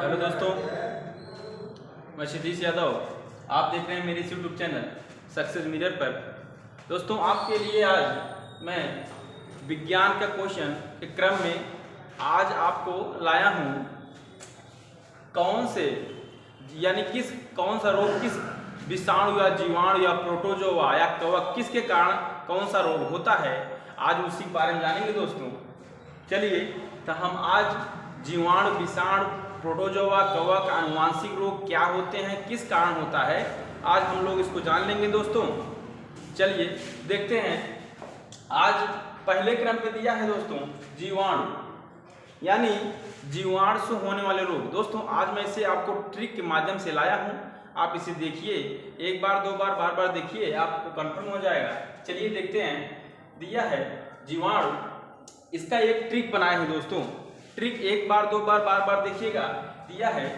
Hello दोस्तों, मैं क्षितिज यादव। आप देख रहे हैं मेरे यूट्यूब चैनल सक्सेस मिरर पर। दोस्तों, आपके लिए आज मैं विज्ञान का क्वेश्चन के क्रम में आज आपको लाया हूँ कौन सा रोग किस विषाणु या जीवाणु या प्रोटोजोआ या कवक किसके कारण कौन सा रोग होता है, आज उसी के बारे में जानेंगे दोस्तों। चलिए, तो हम आज जीवाणु, विषाणु, प्रोटोजोआ, कवक, आनुवांशिक रोग क्या होते हैं, किस कारण होता है, आज हम लोग इसको जान लेंगे दोस्तों। चलिए देखते हैं। आज पहले क्रम पे दिया है दोस्तों जीवाणु, यानी जीवाणु से होने वाले रोग। दोस्तों, आज मैं इसे आपको ट्रिक के माध्यम से लाया हूँ। आप इसे देखिए, एक बार, दो बार, बार बार देखिए, आपको कंफर्म हो जाएगा। चलिए देखते हैं। दिया है जीवाणु, इसका एक ट्रिक बनाए हैं दोस्तों। ट्रिक एक बार, दो बार, बार बार देखिएगा। दिया है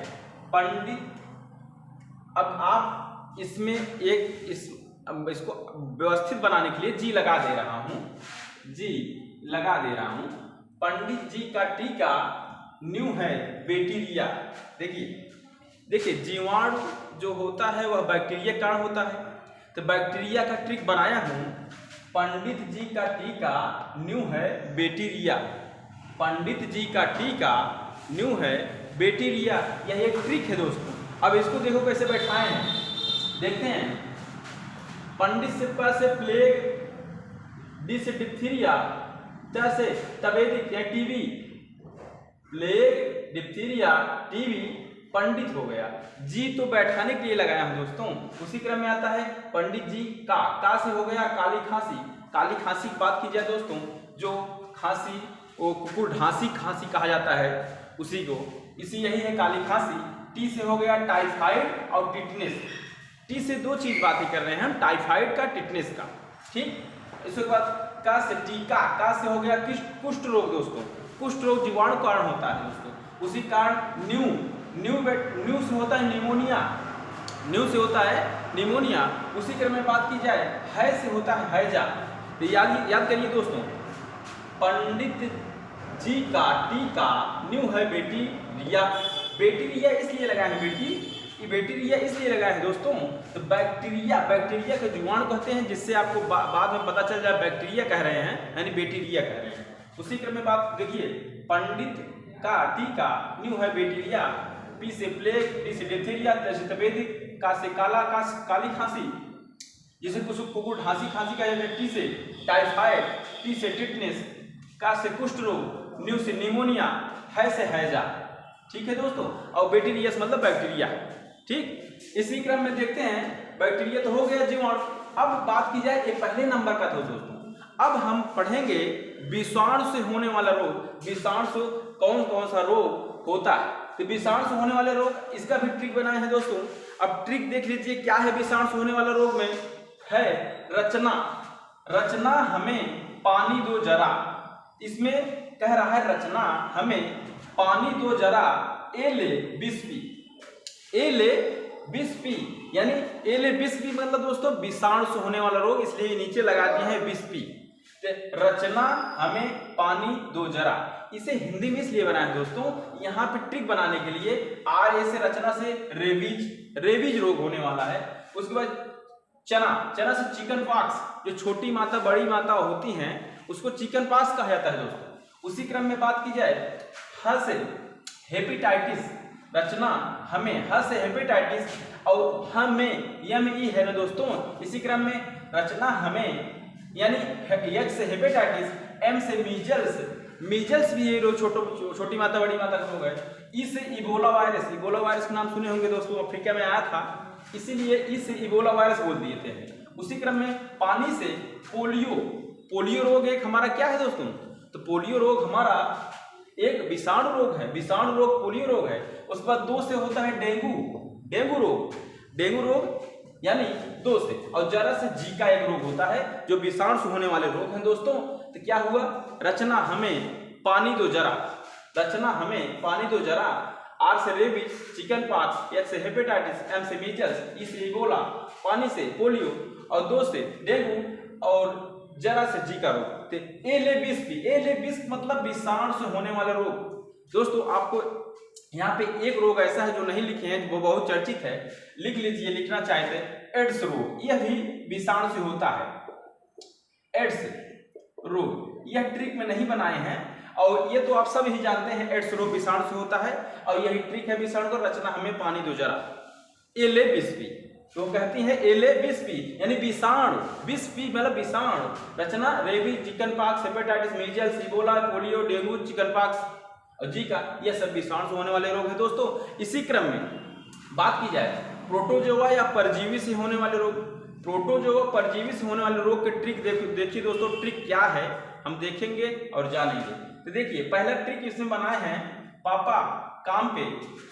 पंडित। अब आप इसमें इसको व्यवस्थित बनाने के लिए जी लगा दे रहा हूं। जी लगा दे रहा हूं। पंडित जी का टीका न्यू है बैक्टीरिया। देखिए जीवाणु जो होता है वह बैक्टीरिया के कारण होता है, तो बैक्टीरिया का ट्रिक बनाया हूं। पंडित जी का टीका न्यू है बैक्टीरिया। पंडित जी का टीका न्यू है बैक्टीरिया, यह एक ट्रिक है दोस्तों। अब इसको देखो कैसे बैठाए हैं, देखते हैं। पंडित से प से प्लेग, डी से डिप्थीरिया, ट से तपेदिक या टीबी। प्लेग, डिप्थीरिया, टीबी, पंडित हो गया। जी तो बैठाने के लिए लगाया हूं दोस्तों। उसी क्रम में आता है पंडित जी का से हो गया काली खांसी। काली खांसी की बात की जाए दोस्तों, जो खांसी वो कुकुर ढांसी खांसी कहा जाता है, उसी को, यही है काली खांसी। टी से हो गया टाइफाइड और टिटनेस। टी से दो चीज बातें कर रहे हैं हम, टाइफाइड का, टिटनेस का। ठीक, इसके बाद का से टीका, का से हो गया कुष्ठ रोग दोस्तों। कुष्ठ रोग जीवाणु कारण होता है दोस्तों। उसी कारण न्यू से होता है निमोनिया। न्यू से होता है निमोनिया। उसी क्रम में बात की जाए है से होता है हैजा। तो याद करिए दोस्तों, पंडित जी का टीका न्यू है बैक्टीरिया। बैक्टीरिया इसलिए लगा है बैक्टीरिया इसलिए लगा है दोस्तों। तो बैक्टीरिया के जीवाणु कहते हैं, जिससे आपको बाद में पता चल जाए बैक्टीरिया कह रहे हैं यानी बैक्टीरिया कह रहे हैं। उसी क्रम में बात देखिए, पंडित का टीका न्यू है बैक्टीरिया। पी से प्लेग, डी से डिप्थीरिया, ट से तपेदिक, का से काली खांसी, जिसे कुकुर ढांसी खांसी का है। टी से टाइफाइड, टी से टिटनेस, का से कुष्ठ रोग, न्यू से निमोनिया, है से हैजा। ठीक है दोस्तों, और बैक्टीरिया मतलब बैक्टीरिया। ठीक, इसी क्रम में देखते हैं, बैक्टीरिया तो हो गया जीवाणु। अब बात की जाए, ये पहले नंबर का था दोस्तों। अब हम पढ़ेंगे विषाणु से होने वाला रोग। विषाणु से कौन सा रोग होता है, तो विषाणु से होने वाले रोग, इसका भी ट्रिक बनाए हैं दोस्तों। अब ट्रिक देख लीजिए, क्या है विषाणु से होने वाला रोग में है रचना हमें पानी दो जरा। इसमें कह रहा है रचना हमें पानी दो जरा, ए ले 20 पी। ए ले 20 पी, यानी ए ले 20 पी मतलब दोस्तों विषाणु से होने वाला रोग, इसलिए नीचे लगा दिए हैं 20 पी। रचना हमें पानी दो जरा, इसे हिंदी में इसलिए बनाया दोस्तों, यहाँ पे ट्रिक बनाने के लिए। आर से रचना से रेबीज रोग होने वाला है। उसके बाद चना से चिकन पॉक्स, जो छोटी माता बड़ी माता होती हैं उसको चिकन पॉक्स कहा जाता है दोस्तों। उसी क्रम में बात की जाए, ह से हेपेटाइटिस। रचना हमें ह से हेपेटाइटिस, और हमें यम ई है ना दोस्तों। इसी क्रम में रचना हमें यानी एच से हेपेटाइटिस, एम से मीजल्स भी ये छोटी माता बड़ी माता का रोग है। ई से इबोला वायरस का नाम सुने होंगे दोस्तों, अफ्रीका में आया था, इसीलिए इसे इबोला वायरस बोल दिए थे। उसी क्रम में पानी से पोलियो रोग एक हमारा क्या है दोस्तों, तो पोलियो रोग हमारा एक विषाणु रोग है। विषाणु रोग पोलियो रोग है। उसके बाद 2 से होता है डेंगू रोग यानी 2 से, और जरा से जी का एक रोग होता है, जो विषाणु से होने वाले रोग हैं दोस्तों। तो क्या हुआ, रचना हमें पानी दो जरा, आर से रेबीज, चिकन पॉक्स, एच से हेपेटाइटिस, एम से मीजल्स, ई से इबोला, पानी से पोलियो, और 2 से डेंगू, और जरा से जी का रोग। ए ले 20 मतलब विषाणु से होने वाला रोग। दोस्तों आपको यहाँ पे एक रोग ऐसा है जो नहीं लिखे हैं, वो बहुत चर्चित है, लिख लीजिए, लिखना चाहते, एड्स रोग। यह भी विषाणु से होता है। एड्स रोग, यह ट्रिक में नहीं बनाए हैं, और ये तो आप सब ही जानते हैं, एड्स रोग विषाणु से होता है, और यही ट्रिक है विषाणु का। रचना हमें पानी दो जरा। एले बिस्पी, तो कहती है एले बिस्पी यानी विषाणु, बिस्पी मतलब विषाणु। रचना rabies, chicken pox, hepatitis, measles, Ebola, polio, dengue, chicken pox और जीका, यह सब विषाणु से होने वाले रोग हैं दोस्तों। इसी क्रम में बात की जाए प्रोटोजोआ या परजीवी से होने वाले रोग। प्रोटोजोआ परजीवी से होने वाले रोग के ट्रिक देखिए दोस्तों, ट्रिक क्या है हम देखेंगे और जानेंगे। तो देखिए पहला ट्रिक इसमें बनाए हैं, पापा काम पे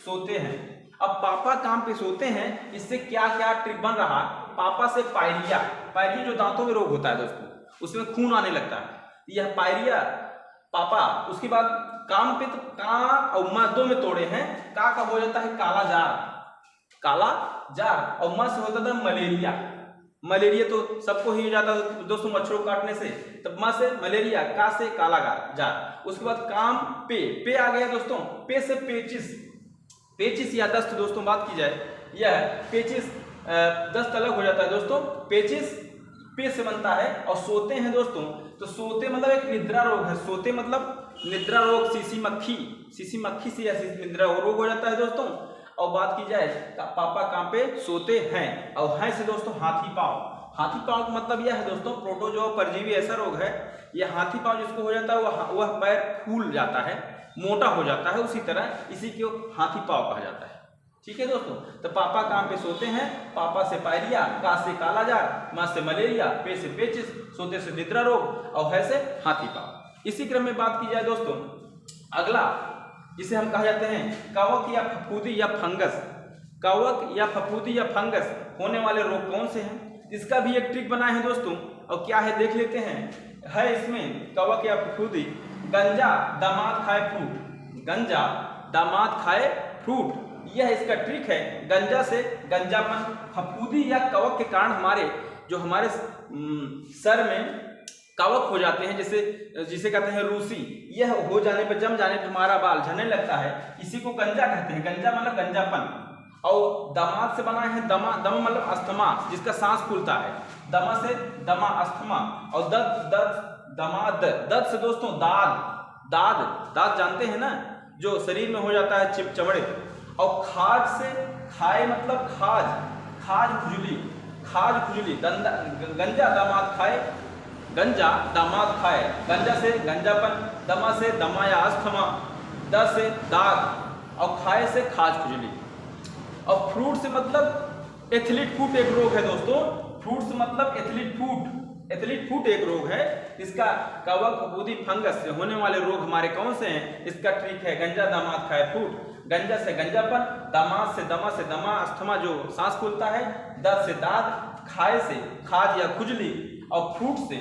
सोते हैं। अब पापा काम पे सोते हैं, इससे क्या क्या ट्रिक बन रहा। पापा से पायरिया, पायरिया जो दांतों में रोग होता है दोस्तों, उसमें खून आने लगता है, यह पायरिया पापा। उसके बाद काम पे, तो का और माँ दो में तोड़े हैं, का हो जाता है काला जार, काला जार, और माँ से होता था मलेरिया। मलेरिया तो सबको ही हो जाता है दोस्तों मच्छरों काटने से, तब माँ से मलेरिया, का से काला जार। उसके बाद काम पे आ गया दोस्तों, पे से पेचिस, पेचिस या दस्त दोस्तों बात की जाए, यह पेचिस दस्त अलग हो जाता है दोस्तों। पेचिस पे से बनता है। और सोते हैं दोस्तों, तो सोते मतलब एक निद्रा रोग है, सोते मतलब निद्रा रोग, सीसी मक्खी से या निद्रा रोग हो जाता है दोस्तों। और बात की जाए पापा काम पे सोते हैं, और हैं से दोस्तों हाथी पाँव। हाथी पाँव का मतलब यह है दोस्तों, प्रोटोजोआ परजीवी ऐसा रोग है, यह हाथी पाँव जिसको हो जाता है वह पैर फूल जाता है, मोटा हो जाता है, उसी तरह इसी को हाथी पाँव कहा जाता है। ठीक है दोस्तों, तो पापा काम पे सोते हैं, पापा से पायरिया, का से काला जार, माँ से मलेरिया, पे से पेचिस, सोते से निद्रा रोग, और है से हाथी पाँव। इसी क्रम में बात की जाए दोस्तों, अगला जिसे हम कहा जाते हैं कवक या फफूंदी या फंगस। कवक या फफूंदी या फंगस होने वाले रोग कौन से हैं, इसका भी एक ट्रिक बनाए हैं दोस्तों, और क्या है देख लेते हैं। है इसमें कवक या फफूंदी, गंजा दामाद खाए फ्रूट, गंजा दामाद खाए फ्रूट, यह इसका ट्रिक है। गंजा से गंजापन, फफूंदी या कवक के कारण हमारे सर में कवक हो जाते हैं, जिसे कहते हैं रूसी, यह हो जाने पर, जम जाने पर हमारा बाल झड़ने लगता है, इसी को गंजा कहते हैं। गंजा मतलब गंजापन। और दामाद से बना है दमा, दमा मतलब अस्थमा, जिसका सांस फूलता है, दमा से दमा अस्थमा। और दर्द से दोस्तों दाद जानते हैं ना, जो शरीर में हो जाता है चमड़े। और खाज से, खाए मतलब खाज खुजली, गंजा दामाद खाए, गंजा दामाद खाए, गंजा से गंजापन, दमा से दमा या अस्थमा, द से दाग, और खाए से खाज खुजली। और फ्रूट से मतलब एथलीट फुट एक रोग है दोस्तों, फ्रूट से मतलब एथलीट फुट एक रोग है। इसका कवक फफूंदी फंगस से होने वाले रोग हमारे कौन से हैं, इसका ट्रिक है गंजा दामाद खाए फ्रूट। गंजा से गंजापन, दामाद से दमा अस्थमा जो सांस फूलता है, दर्द से दाद, खाए से खाज या खुजली, और फ्रूट से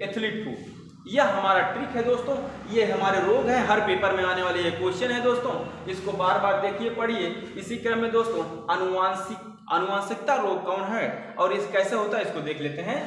एथलीट फूट। यह हमारा ट्रिक है दोस्तों, ये हमारे रोग हैं, हर पेपर में आने वाले ये क्वेश्चन है दोस्तों, इसको बार बार देखिए पढ़िए। इसी क्रम में दोस्तों आनुवांशिकता रोग कौन है और इस कैसे होता है इसको देख लेते हैं।